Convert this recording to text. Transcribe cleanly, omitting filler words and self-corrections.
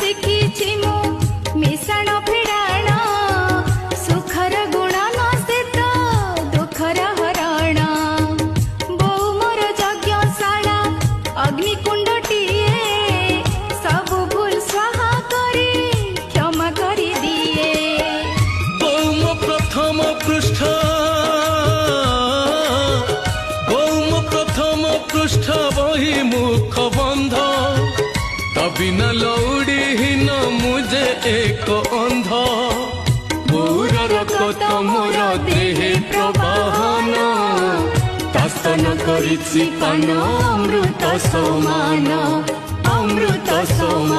ଶିଖିଛି ମୁଁ ମିଶାଣ ଫେଡ଼ାଣ ସୁଖର ଗୁଣ ନସିତ ଦୁଃଖର ହରଣ ବୋଉ ମୋର ଯଜ୍ଞଶାଳା ଅଗ୍ନିକୁଣ୍ଡଟିଏ ସବୁ ଭୁଲ ସ୍ୱାହା କରି କ୍ଷମା କରିଦିଏ। ବୋଉ ମୋ ପ୍ରଥମ ପୃଷ୍ଠ বহি মুখ বন্ধ তবিনা লৌড়িহীন মুজে এক অন্ধ বৌর রক্ত মোর দেহে প্রবাহন তাস্তন করিছি পান অমৃত সমান অমৃত সমান।